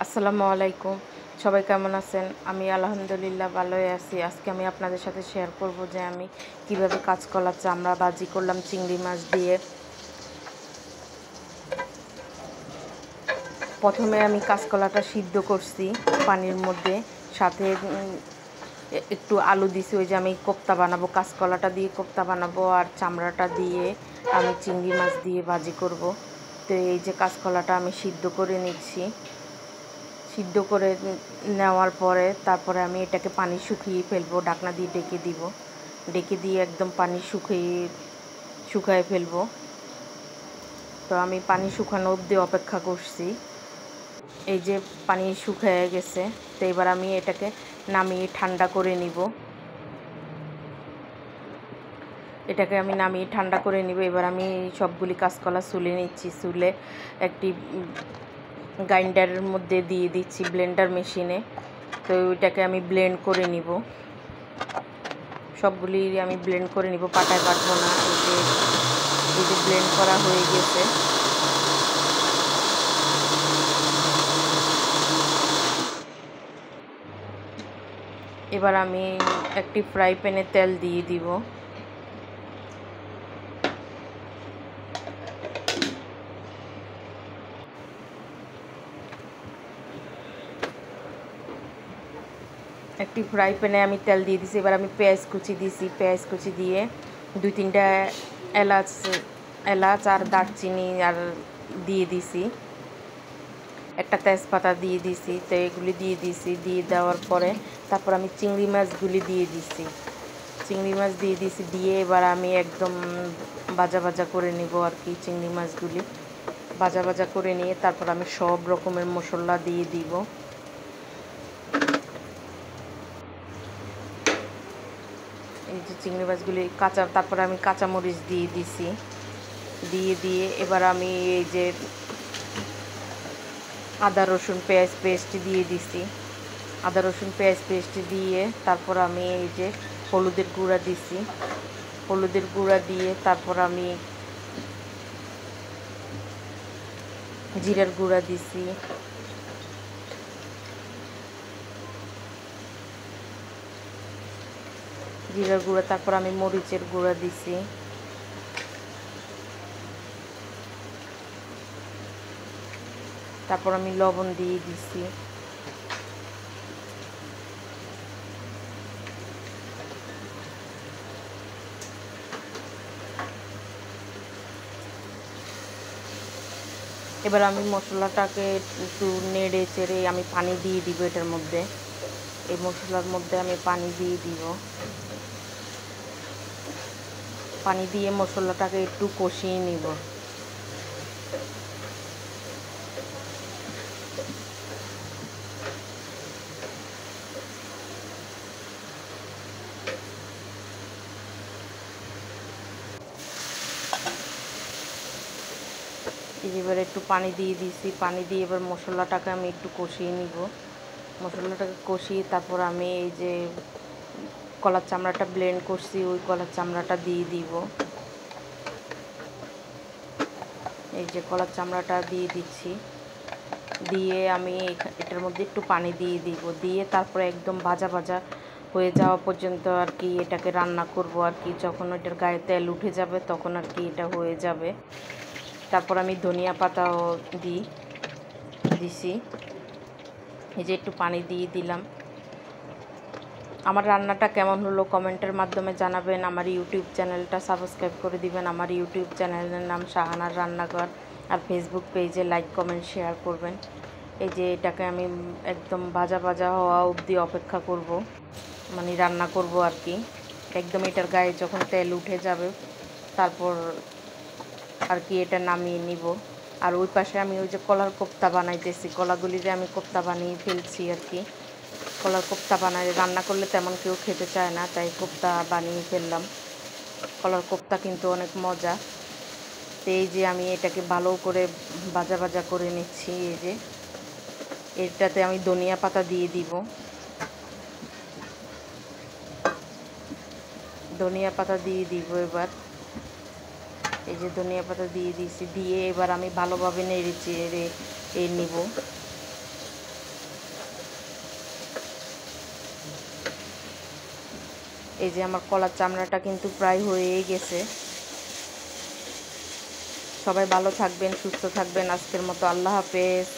আসসালামু আলাইকুম। সবাই কেমন আছেন? আমি আলহামদুলিল্লাহ ভালোই আছি। আজকে আমি আপনাদের সাথে শেয়ার করব যে আমি কিভাবে কাঁচকলার চামড়া ভাজি করলাম চিংড়ি মাছ দিয়ে। প্রথমে আমি কাঁচকলাটা সিদ্ধ করছি পানির মধ্যে, সাথে একটু আলু দিছি। ওই যে আমি কোপ্তা বানাবো, কাঁচকলাটা দিয়ে কোপ্তা বানাবো, আর চামড়াটা দিয়ে আমি চিংড়ি মাছ দিয়ে ভাজি করব। তো এই যে কাঁচকলাটা আমি সিদ্ধ করে নিচ্ছি। সিদ্ধ করে নেওয়ার পরে তারপরে আমি এটাকে পানি শুকিয়ে ফেলবো, ঢাকনা দিয়ে ডেকে দিব। ডেকে দিয়ে একদম পানি শুকায় ফেলবো। তো আমি পানি শুকানো অবধি অপেক্ষা করছি। এই যে পানি শুকিয়ে গেছে। তো এবার আমি এটাকে নামিয়ে ঠান্ডা করে নিব। ঠান্ডা করে নিব। এবার আমি সবগুলি কাঁচকলা ছুলে নিচ্ছি। ছুলে একটি গ্রাইন্ডারের মধ্যে দিয়ে দিচ্ছি, ব্লেন্ডার মেশিনে। তো ওইটাকে আমি ব্লেন্ড করে নিব। সবগুলি আমি ব্লেন্ড করে নিব, পাটায় বাটবো না। এই যে ব্লেন্ড করা হয়ে গেছে। এবার আমি একটি ফ্রাই প্যানে তেল দিয়ে দিব। একটি ফ্রাই প্যানে আমি তেল দিয়ে দিছি। এবার আমি পেঁয়াজ কুচি দিছি। পেঁয়াজ কুচি দিয়ে 2-3টা এলাচ আর দারচিনি আর দিয়ে দিছি। একটা তেজপাতা দিয়ে দিছি। তো এগুলি দিয়ে দিছি। দিয়ে দেওয়ার পরে তারপর আমি চিংড়ি মাছগুলি দিয়ে দিছি। দিয়ে এবার আমি একদম ভাজা করে নিব আর কি। চিংড়ি মাছগুলি ভাজা করে নিয়ে তারপর আমি সব রকমের মশলা দিয়ে দিব। এই যে চিংড়ি মাছগুলি তারপরে আমি কাঁচামরিচ দিয়ে দিছি। দিয়ে এবার আমি এই যে আদা রসুন পেঁয়াজ পেস্ট দিয়ে দিছি। আদা রসুন পেঁয়াজ পেস্ট দিয়ে তারপর আমি এই যে হলুদের গুঁড়া দিছি। হলুদের গুঁড়া দিয়ে তারপর আমি জিরার গুঁড়া দিছি। তারপর আমি মরিচের গুঁড়া দিছি। তারপর আমি লবণ দিয়ে দিছি। এবার আমি মশলাটাকে একটু নেড়ে চেড়ে আমি পানি দিয়ে দিব এটার মধ্যে। এই মশলার মধ্যে আমি পানি দিয়ে দিব। পানি দিয়ে মশলাটাকে একটু কষিয়ে নিব। এবার একটু পানি দিয়ে দিছি। পানি দিয়ে এবার মশলাটাকে আমি একটু কষিয়ে নিব। মশলাটাকে কষিয়ে তারপর আমি এই যে কলার চামড়াটা ব্লেন্ড করছি, ওই কলার চামড়াটা দিয়ে দিব। এই যে কলার চামড়াটা দিয়ে দিচ্ছি। দিয়ে আমি এটার মধ্যে একটু পানি দিয়ে দিব। দিয়ে তারপরে একদম ভাজা হয়ে যাওয়া পর্যন্ত আর কি এটাকে রান্না করব আর কি। যখন ওইটার গায়ে তেল উঠে যাবে তখন আর কি এটা হয়ে যাবে। তারপর আমি ধনিয়া পাতাও দিছি। এই যে একটু পানি দিয়ে দিলাম। আমার রান্নাটা কেমন হলো কমেন্টের মাধ্যমে জানাবেন। আমার ইউটিউব চ্যানেলটা সাবস্ক্রাইব করে দিবেন। আমার ইউটিউব চ্যানেলের নাম শাহানার রান্নাঘর। আর ফেসবুক পেজে লাইক কমেন্ট শেয়ার করবেন। এই যে এটাকে আমি একদম ভাজা হওয়া অবধি অপেক্ষা করব, মানে রান্না করব আর কি। একদম এটার গায়ে যখন তেল উঠে যাবে তারপর আর কি এটা নামিয়ে নিব। আর ওই পাশে আমি ওই যে কলার কোপ্তা বানাইতেছি। কলাগুলিরে আমি কোপ্তা বানিয়ে ফেলছি আর কি। কলার কোপ্তা রান্না করলে তেমন কেউ খেতে চায় না, তাই কোপ্তা বানিয়ে ফেললাম। কলার কোপ্তা কিন্তু অনেক মজা। তো এই যে আমি এটাকে ভালো করে ভাজা করে নিচ্ছি। এই যে এটাতে আমি ধনিয়া পাতা দিয়ে দিব। এবার এই যে ধনিয়া পাতা দিয়ে দিয়েছি। দিয়ে এবার আমি ভালোভাবে নেড়ে চেড়ে নিব। এই যে আমার কলার চামড়াটা কিন্তু প্রায় হয়েই গেছে। সবাই ভালো থাকবেন, সুস্থ থাকবেন। আজকের মতো আল্লাহ হাফেজ।